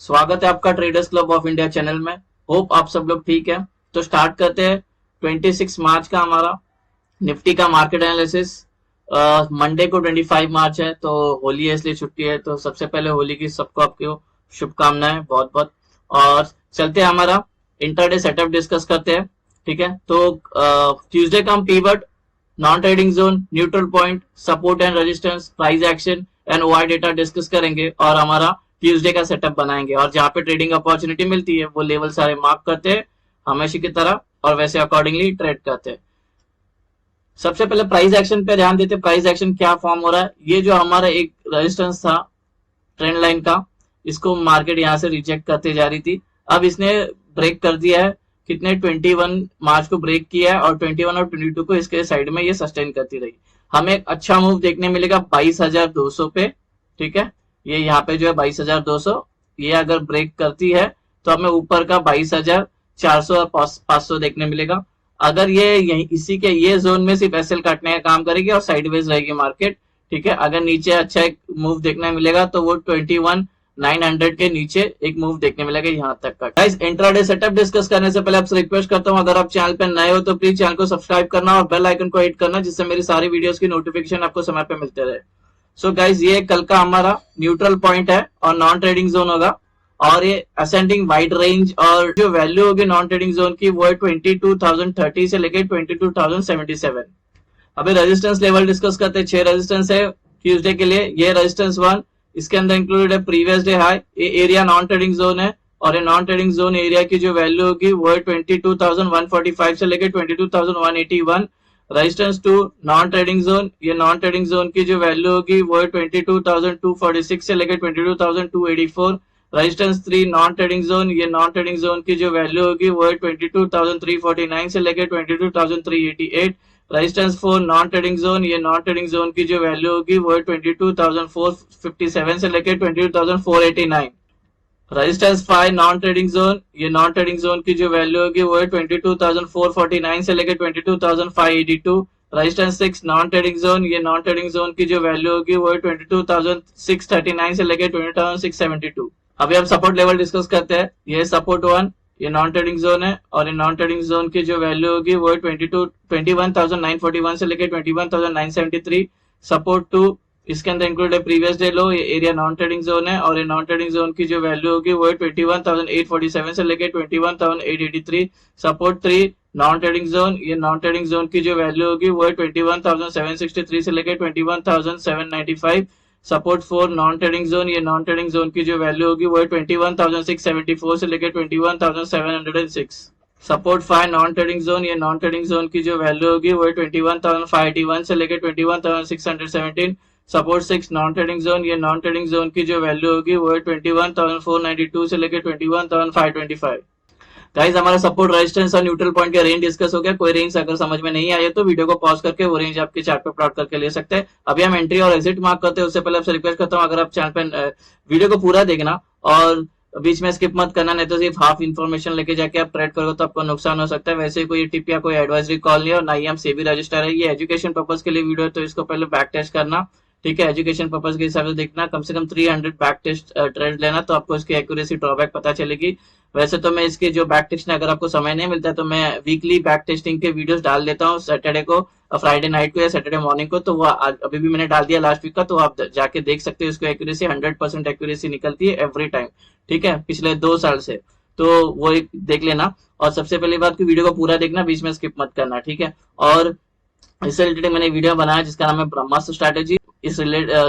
स्वागत है आपका traders club of India channel में। होप आप सब लोग ठीक है। तो स्टार्ट करते हैं 26 मार्च का हमारा निफ्टी का मार्केट एनालिसिस। मंडे को 25 मार्च है, तो होली है इसलिए छुट्टी है। तो सबसे पहले होली की सबको आपको शुभकामनाएं बहुत बहुत। और चलते हैं हमारा इंटरडे सेटअप डिस्कस करते हैं। ठीक है, तो ट्यूसडे का हम pivot, non trading zone, neutral point, support and resistance, price action and OI data discuss करेंगे और हमारा ट्यूसडे का सेटअप बनाएंगे। और जहां पे ट्रेडिंग अपॉर्चुनिटी मिलती है वो लेवल सारे मार्क करते हैं हमेशा की तरह और वैसे अकॉर्डिंगली ट्रेड करते हैं। सबसे पहले प्राइस एक्शन पे ध्यान देते। प्राइस एक्शन क्या फॉर्म हो रहा है, ये जो हमारा एक रेजिस्टेंस था ट्रेंड लाइन का, इसको मार्केट यहां से रिजेक्ट करते जा रही थी। अब इसने ब्रेक कर दिया है, कितने 21 मार्च को ब्रेक किया है और 21 और 22 को इसके साइड में ये सस्टेन करती रही। हमें एक अच्छा मूव देखने मिलेगा 22,200 पे। ठीक है, ये यहाँ पे जो है 22,200, ये अगर ब्रेक करती है तो हमें ऊपर का 22,400 और 500 देखने मिलेगा। अगर ये यही इसी के ये जोन में सिर्फ एसएल काटने का काम करेगी और साइडवेज रहेगी मार्केट। ठीक है, अगर नीचे अच्छा एक मूव देखने मिलेगा तो वो 21,900 के नीचे एक मूव देखने मिलेगा यहाँ तक का। गाइस, इंट्राडे सेटअप डिस्कस करने से पहले आपसे रिक्वेस्ट करता हूँ, अगर आप चैनल पे नए हो तो प्लीज चैनल को सब्सक्राइब करना और बेल आइकन को हिट करना, जिससे मेरी सारी वीडियोस की नोटिफिकेशन आपको समय पे मिलते रहे। सो गाइस, ये कल का हमारा न्यूट्रल पॉइंट है और नॉन ट्रेडिंग जोन होगा। और ये असेंडिंग वाइड रेंज और जो वैल्यू होगी नॉन ट्रेडिंग जोन की वो है 22,030 से लेकर 22,077। अभी रेजिस्टेंस लेवल डिस्कस करते हैं। 6 रेजिस्टेंस है ट्यूसडे के लिए। ये रेजिस्टेंस 1, इसके अंदर इंक्लूडेड है प्रीवियस डे हाई। ये एरिया नॉन ट्रेडिंग जोन है और ये नॉन ट्रेडिंग जोन एरिया की जो वैल्यू होगी वो है 22,145 से लेकर 22,181। रेजिस्टेंस 2 नॉन ट्रेडिंग जोन, ये नॉन ट्रेडिंग जोन की जो वैल्यू होगी वो है 22,246 से लेकर 22,284। रेजिस्टेंस 3 नॉन ट्रेडिंग जोन, ये नॉन ट्रेडिंग जोन की जो वैल्यू होगी वो है 22,349 से लेकर 22,388। रेजिस्टेंस 4 नॉन ट्रेडिंग जोन, ये नॉन ट्रेडिंग जोन की जो वैल्यू होगी वो है 22,457 से लेकर 22,489। रेजिस्टेंस 5 नॉन ट्रेडिंग जोन, ये नॉन ट्रेडिंग जोन की जो वैल्यू होगी वो है 22,449 से लेकर 22,582। रेजिस्टेंस 6 नॉन ट्रेडिंग जोन, ये नॉन ट्रेडिंग जोन की जो वैल्यू होगी वो है 22,639 से लेकर 20,672। अभी हम सपोर्ट लेवल डिस्कस करते हैं। ये सपोर्ट 1, ये नॉन ट्रेडिंग जोन है और ये नॉन ट्रेडिंग जोन की जो वैल्यू होगी वो है 21,941 से लेकर 21,973। सपोर्ट 2, इसके अंदर इंक्लूड है प्रीवियस डे लो। ये एरिया नॉन ट्रेडिंग जोन है और ये नॉन ट्रेडिंग जोन की जो वैल्यू होगी वो है 21,847 से लेकर 21,883। सपोर्ट 3 नॉन ट्रेडिंग जोन, ये नॉन ट्रेडिंग जोन की जो वैल्यू होगी वो है 21,763 से लेकर 21,795। सपोर्ट 4 नॉन ट्रेडिंग जोन, ये नॉन ट्रेडिंग जोन की जो वैल्यू होगी वो है 21,674 से लेकर 21,706। सपोर्ट 5 नॉन ट्रेडिंग जोन, ये नॉन ट्रेडिंग जोन की जो वैल्यू होगी वो है 21,581 से लेकर 21,617। सपोर्ट 6 नॉन ट्रेडिंग जोन, ये नॉन ट्रेडिंग जोन की जो वैल्यू होगी वो है 21,492 से लेकर 21,525। गाइस, हमारा सपोर्ट, रेजिस्टेंस और न्यूट्रल पॉइंट का रेंज डिस्कस हो गया। कोई रेंज अगर समझ में नहीं आया तो वीडियो को पॉज करके वो रेंज आपके चार्ट पे प्लॉट करके ले सकते हैं। अभी हम एंट्री और एग्जिट मार्क करते हैं। उससे पहले आपसे रिक्वेस्ट करता हूँ, अगर आप चैनल पे वीडियो को पूरा देखना और बीच में स्किप मत करना, नहीं तो सिर्फ हाफ इन्फॉर्मेशन लेके जाके आप ट्रेड करोगे तो आपको नुकसान हो सकता है। वैसे कोई टिप या कोई एडवाइजरी कॉल नहीं है और ना ही हम सेबी रजिस्टर है। ये एजुकेशन पर्पज के लिए वीडियो है, तो इसको पहले बैक टेस्ट करना। ठीक है, एजुकेशन पर्पज के हिसाब से देखना, कम से कम 300 बैक टेस्ट ट्रेड लेना, तो आपको इसकी एक्यूरेसी ड्रॉबैक पता चलेगी। वैसे तो मैं इसके जो बैक टेस्ट, अगर आपको समय नहीं मिलता है तो मैं वीकली बैक टेस्टिंग के वीडियोस डाल देता हूँ, सैटरडे को, फ्राइडे नाइट को या सैटरडे मॉर्निंग को। तो वो अभी भी मैंने डाल दिया लास्ट वीक का, तो आप जाके देख सकते हो। इसको एक्यूरेसी 100% एक्यूरेसी निकलती है एवरी टाइम। ठीक है, पिछले 2 साल से, तो वो एक देख लेना। और सबसे पहली बात की वीडियो को पूरा देखना, बीच में स्किप मत करना। ठीक है, और इससे रिलेटेड मैंने वीडियो बनाया जिसका नाम है ब्रह्मास्त्र स्ट्रैटेजी। इस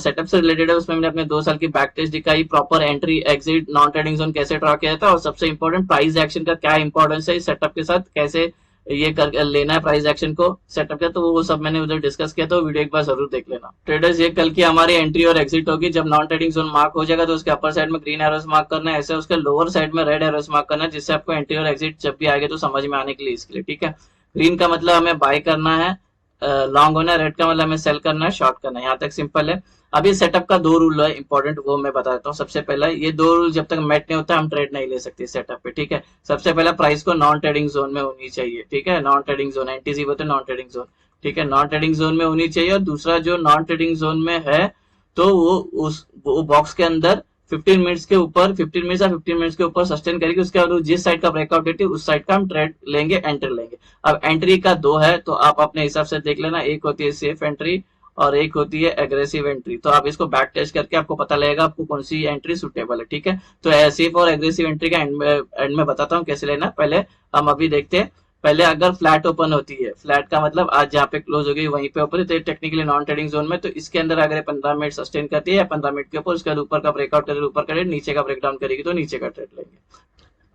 सेटअप से रिलेटेड है, उसमें मैंने अपने 2 साल की बैक टेस्ट दिखाई, proper entry exit non trading zone कैसे ड्रॉ किया था और सबसे इंपॉर्टेंट प्राइस एक्शन का क्या इंपॉर्टेंस है इस सेटअप के साथ, कैसे ये कर लेना है प्राइस एक्शन को सेटअप का, तो वो सब मैंने उधर डिस्कस किया। तो वीडियो एक बार जरूर देख लेना। ट्रेडर्स, ये कल की हमारी एंट्री और एग्जिट होगी। जब नॉन ट्रेडिंग जोन मार्क हो जाएगा तो उसके अपर साइड में ग्रीन एरोस मार्क करना है, ऐसे उसके लोअर साइड में रेड एरोस मार्क करना है, जिससे आपको एंट्री और एग्जिट जब भी आएगा तो समझ में आने के लिए, इसके लिए। ठीक है, ग्रीन का मतलब हमें बाय करना है, लॉन्ग होना है, रेड का मतलब हमें सेल करना है, शॉर्ट करना है। यहाँ तक सिंपल है। अभी सेटअप का 2 रूल है इंपॉर्टेंट, वो मैं बता देता हूँ। सबसे पहला, ये 2 रूल जब तक मैट नहीं होता हम ट्रेड नहीं ले सकते सेटअप पे। ठीक है, सबसे पहला, प्राइस को नॉन ट्रेडिंग जोन में होनी चाहिए। ठीक है, नॉन ट्रेडिंग जोन, एनटीजी बोलते हैं नॉन ट्रेडिंग जोन। ठीक है, नॉन ट्रेडिंग जोन में होनी चाहिए। और दूसरा, जो नॉन ट्रेडिंग जोन में है तो वो बॉक्स के अंदर 15 मिनट्स के ऊपर, 15 मिनट्स या 15 मिनट्स के ऊपर सस्टेन करेगी, उसके बाद जिस साइड का ब्रेकआउट देती है उस साइड का हम ट्रेड लेंगे, एंट्री लेंगे। अब एंट्री का दो है, तो आप अपने हिसाब से देख लेना, एक होती है सेफ एंट्री और एक होती है एग्रेसिव एंट्री। तो आप इसको बैक टेस्ट करके आपको पता लगेगा आपको कौन सी एंट्री सुटेबल है, ठीक है। तो सेफ और एग्रेसिव एंट्री का एंड में बताता हूँ कैसे लेना। पहले हम अभी देखते हैं, पहले अगर फ्लैट ओपन होती है, फ्लैट का मतलब आज जहाँ पे क्लोज हो गई वहीं पे ओपन है, तो टेक्निकली नॉन ट्रेडिंग जोन में, तो इसके अंदर अगर 15 मिनट सस्टेन करती है या 15 मिनट के ऊपर, उसके बाद ऊपर का ब्रेकआउट करेगी, ऊपर करे, नीचे का ब्रेकडाउन करेगी तो नीचे का ट्रेड लेंगे।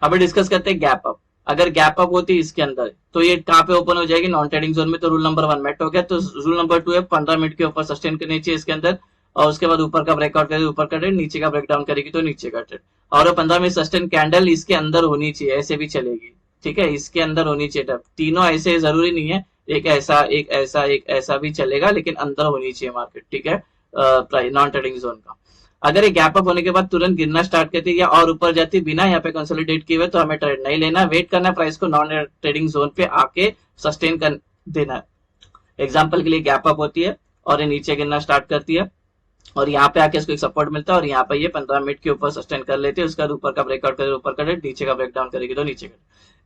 अभी डिस्कस करते हैं गैप अप। अगर गैप अप होती है इसके अंदर, तो ये कहाँ पे ओपन हो जाएगी, नॉन ट्रेडिंग जोन में। तो रूल नंबर 1 मेट हो गया। तो रूल नंबर 2 है 15 मिनट के ऊपर सस्टेन करनी चाहिए इसके अंदर, और उसके बाद ऊपर का ब्रेकआउट करेगी, ऊपर का ट्रेड, नीचे का ब्रेकडाउन करेगी तो नीचे का ट्रेड। और 15 मिनट सस्टेन कैंडल इसके अंदर होनी चाहिए, ऐसे भी चलेगी, ठीक है, इसके अंदर होनी चाहिए। तीनों ऐसे जरूरी नहीं है, एक ऐसा एक ऐसा एक ऐसा भी चलेगा, लेकिन अंदर होनी चाहिए मार्केट, ठीक है, नॉन ट्रेडिंग जोन का। अगर ये गैप अप होने के बाद तुरंत गिरना स्टार्ट करती है या और ऊपर जाती बिना यहाँ पे कंसोलिडेट किए हुए, तो हमें ट्रेड नहीं लेना, वेट करना प्राइस को नॉन ट्रेडिंग जोन पे आके सस्टेन कर देना है। एग्जाम्पल के लिए गैप अप होती है और ये नीचे गिरना स्टार्ट करती है और यहाँ पे आके इसको एक सपोर्ट मिलता है और यहाँ पे ये 15 मिनट के ऊपर सस्टेन कर लेते हैं, उसका ऊपर का ब्रेकआउट करे, ऊपर का नीचे का ब्रेकडाउन करेगी तो नीचे का।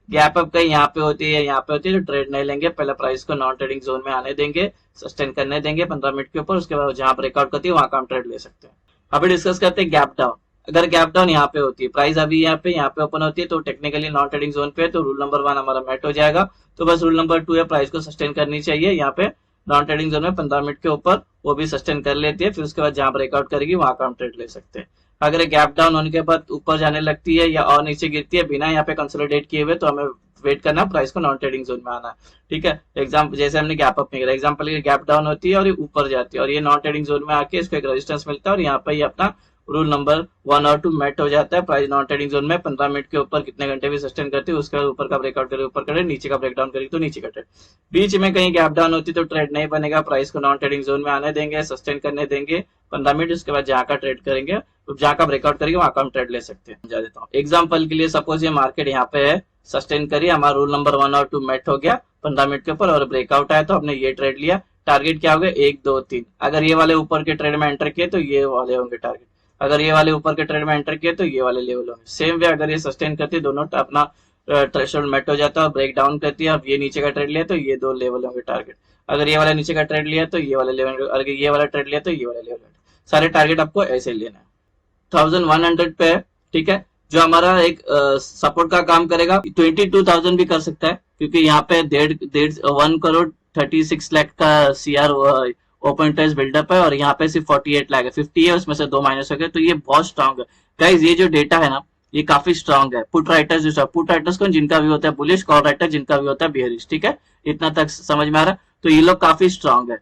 गैप अप कहीं यहाँ पे होती है, यहाँ पे होती है, तो ट्रेड नहीं लेंगे, पहले प्राइस को नॉन ट्रेडिंग जोन में आने देंगे, सस्टेन करने देंगे 15 मिनट के ऊपर, उसके बाद जहां ब्रेकआउट करती है वहां का हम ट्रेड ले सकते हैं। अभी डिस्कस करते हैं गैप डाउन। अगर गैप डाउन यहाँ पे होती है, प्राइस अभी यहाँ पे ओपन होती है, तो टेक्निकली नॉन ट्रेडिंग जोन पे, तो रूल नंबर 1 हमारा मेट हो जाएगा। तो बस रूल नंबर 2 है प्राइस को सस्टेन करनी चाहिए यहाँ पे नॉन ट्रेडिंग जोन में 15 मिनट के ऊपर, वो भी सस्टेन कर लेती है, फिर उसके बाद जहां ब्रेकआउट करेगी वहां का हम ट्रेड ले सकते हैं। अगर गैप डाउन होने के बाद ऊपर जाने लगती है या और नीचे गिरती है बिना यहाँ पे कंसोलिडेट किए हुए, तो हमें वेट करना प्राइस को नॉन ट्रेडिंग जोन में आना है, ठीक है। एग्जाम्पल जैसे हमने गैप अप में करा, एग्जाम्पल ये गैप डाउन होती है और ये ऊपर जाती है और ये नॉन ट्रेडिंग जोन में आके इसको एक रेजिस्टेंस मिलता है और यहाँ पे ये अपना रूल नंबर 1 और 2 मेट हो जाता है। प्राइस नॉन ट्रेडिंग जोन में 15 मिनट के ऊपर कितने घंटे भी सस्टेन करती है, उसके बाद ऊपर का ब्रेकआउट करे, ऊपर करे, नीचे का ब्रेकडाउन करेगी तो नीचे का ट्रेड। बीच में कहीं गैप डाउन होती तो ट्रेड नहीं बनेगा, प्राइस को नॉन ट्रेडिंग जोन में आने देंगे, सस्टेन करने देंगे 15 मिनट, उसके बाद जहाँ का ट्रेड करेंगे, तो जहाँ का ब्रेकआउट करेंगे वहां का हम ट्रेड ले सकते हैं। समझा देता हूँ एग्जाम्पल के लिए, सपोज ये मार्केट यहाँ पे है, सस्टेन करिए, हमारा रूल नंबर 1 और 2 मेट हो गया 15 मिनट के ऊपर और ब्रेकआउट आया, तो हमने ये ट्रेड लिया। टारगेट क्या हो गया, 1 2 3। अगर ये वाले ऊपर के ट्रेड में एंटर किए तो ये वाले होंगे टारगेट, अगर ये वाले ऊपर के ट्रेड में एंटर किए तो ये वाले लेवल होंगे। सेम वे अगर ये सस्टेन करती है, दोनों अपना थ्रेशोल्ड मेट हो जाता है और ब्रेक डाउन करती है, अब ये नीचे का ट्रेड लिया तो ये 2 लेवल होंगे टारगेट, अगर ये वाला नीचे का ट्रेड लिया तो ये वाला लेवल, अगर ये वाला ट्रेड लिया तो ये वाला लेवल। सारे टारगेट आपको ऐसे लेना है। 1100 पे है, ठीक है, जो हमारा एक सपोर्ट का काम करेगा। 22,000 भी कर सकता है, क्योंकि यहाँ पे 1 करोड़ 36 लाख का सीआर ओपन इंटरेस्ट बिल्डअप है और यहाँ पे सिर्फ 48 लाख है, 50 है, उसमें से 2 माइनस हो गए, तो ये बहुत स्ट्रांग है गाइज। ये जो डेटा है ना, ये काफी स्ट्रांग है। पुट राइटर्स जो पुट राइटर्स कौन, जिनका भी होता है बुलिश, कॉल राइटर जिनका भी होता है बियरिश, ठीक है, इतना तक समझ में आ रहा है। तो ये लोग काफी स्ट्रांग है।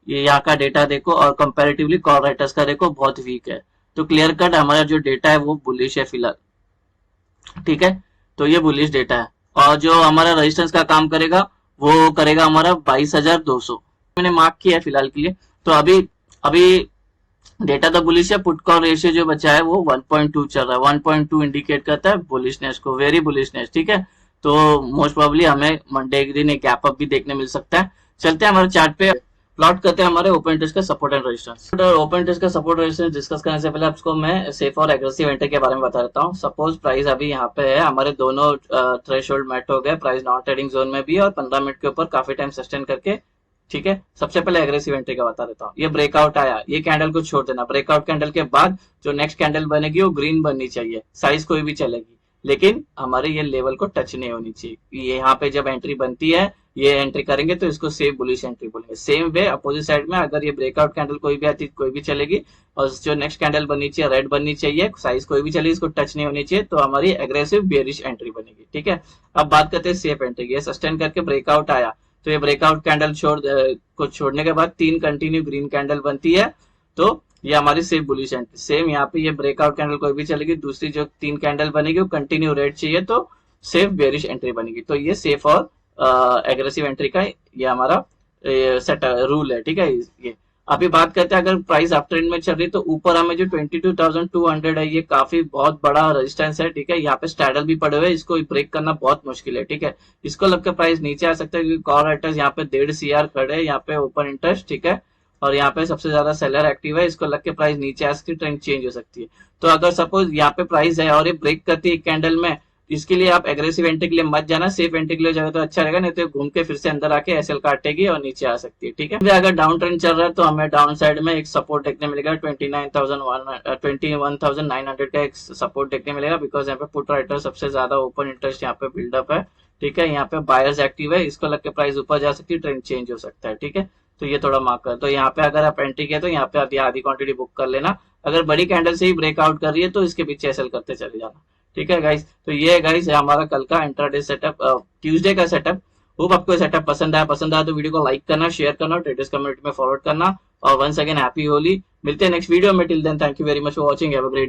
ये यहाँ का डेटा देखो और कंपैरेटिवली कॉल राइटर्स का देखो बहुत वीक है, तो क्लियर कट हमारा जो डेटा है वो बुलिश है फिलहाल, ठीक है। तो ये बुलिश डेटा है और जो हमारा रेजिस्टेंस का काम करेगा वो करेगा हमारा 22,200 मैंने मार्क किया है फिलहाल के लिए। तो अभी डेटा तो बुलिश है, पुट कॉल रेशियो जो बचा है वो 1.2 चल रहा है, 1.2 इंडिकेट करता है बुलिशनेस को, वेरी बुलिशनेस, ठीक है। तो मोस्ट प्रोबेबली हमें मंडे के दिन एक गैप अप भी देखने मिल सकता है। चलते हैं हमारे चार्ट पे, प्लॉट करते हैं हमारे ओपन इंटरेस्ट का support and resistance. Open interest का सपोर्ट रेजिस्टेंस डिस्कस करने से पहले आपको मैं सेफ और एग्रेसिव एंट्री के बारे में बता देता हूँ। सपोज प्राइस अभी यहाँ पे है, हमारे दोनों थ्रेशोल्ड मेट हो गए, प्राइस नॉन ट्रेडिंग जोन में भी और 15 मिनट के ऊपर काफी टाइम सस्टेन करके, ठीक है। सबसे पहले एग्रेसिव एंट्री का बता देता हूँ। ये ब्रेकआउट आया, ये कैंडल को छोड़ देना, ब्रेकआउट कैंडल के बाद जो नेक्स्ट कैंडल बनेगी वो ग्रीन बननी चाहिए, साइज कोई भी चलेगी, लेकिन हमारे ये लेवल को टच नहीं होनी चाहिए। ये यहाँ पे जब एंट्री बनती है, ये एंट्री करेंगे तो इसको सेफ बुलिश एंट्री बोलेंगे। सेम वे अपोजिट साइड में अगर ये ब्रेकआउट कैंडल कोई भी आती कोई भी चलेगी और जो नेक्स्ट कैंडल बननी चाहिए रेड बननी चाहिए, साइज कोई भी चलेगी, इसको टच नहीं होनी चाहिए, तो हमारी एग्रेसिव बेयरिश एंट्री बनेगी, ठीक है। अब बात करते हैं सेफ एंट्री की। ये सस्टेन करके ब्रेकआउट आया, तो ये ब्रेकआउट कैंडल को छोड़ने के बाद 3 कंटिन्यू ग्रीन कैंडल बनती है, तो ये हमारी सेफ बुलिश एंट्री। सेम यहाँ पे ये ब्रेकआउट कैंडल कोई भी चलेगी, दूसरी जो 3 कैंडल बनेगी वो कंटिन्यू रेड चाहिए, तो सेफ बेयरिश एंट्री बनेगी। तो ये सेफ और एग्रेसिव एंट्री का ये हमारा सेट रूल है, ठीक है। ये अभी बात करते हैं, अगर प्राइस अप ट्रेंड में चल रही तो ऊपर हमें जो 22,200 है, ये काफी बहुत बड़ा रेजिस्टेंस है, ठीक है। यहाँ पे स्टैडल भी पड़े हुए, इसको ब्रेक करना बहुत मुश्किल है, ठीक है। इसको लगकर प्राइस नीचे आ सकता है, क्योंकि कॉल राइटर्स यहाँ पे 1.5 CR खड़े हैं, यहाँ पे ओपन इंटरेस्ट, ठीक है, और यहाँ पे सबसे ज्यादा सेलर एक्टिव है, इसको लग के प्राइस नीचे आ सकती है, ट्रेंड चेंज हो सकती है। तो अगर सपोज यहाँ पे प्राइस है और ये ब्रेक करती है कैंडल में, इसके लिए आप एग्रेसिव एंट्री के लिए मत जाना, सेफ एंट्री के लिए जाएगा तो अच्छा रहेगा, नहीं तो घूम के फिर से अंदर आके एसएल काटेगी और नीचे आ सकती है। ठीक है, अगर डाउन ट्रेंड चल रहा है तो हमें डाउन साइड में एक सपोर्ट देखने मिलेगा 21,900 का एक सपोर्ट देखने मिलेगा, बिकॉज यहाँ पे पुट राइटर सबसे ज्यादा ओपन इंटरेस्ट यहाँ पे बिल्डअप है। ठीक है, यहाँ पे बायर्स एक्टिव है, इसको लग के प्राइस ऊपर जा सकती है, ट्रेंड चेंज हो सकता है। ठीक है, तो ये थोड़ा मार्क कर, तो यहाँ पे अगर आप एंट्री किया तो यहाँ पे आप आधी क्वांटिटी बुक कर लेना, अगर बड़ी कैंडल से ही ब्रेकआउट कर रही है तो इसके पीछे एसएल करते चले जाना। ठीक है गाइस, तो ये है गाइस हमारा कल का इंट्राडे सेटअप, ट्यूसडे का सेटअप। होप आपको सेटअप पसंद आया तो वीडियो को लाइक करना, शेयर करना, ट्रेडर्स कम्युनिटी में फॉरवर्ड करना, और वंस अगेन हैप्पी होली। मिलते हैं नेक्स्ट वीडियो में, till then thank you very much for watching, have a great day.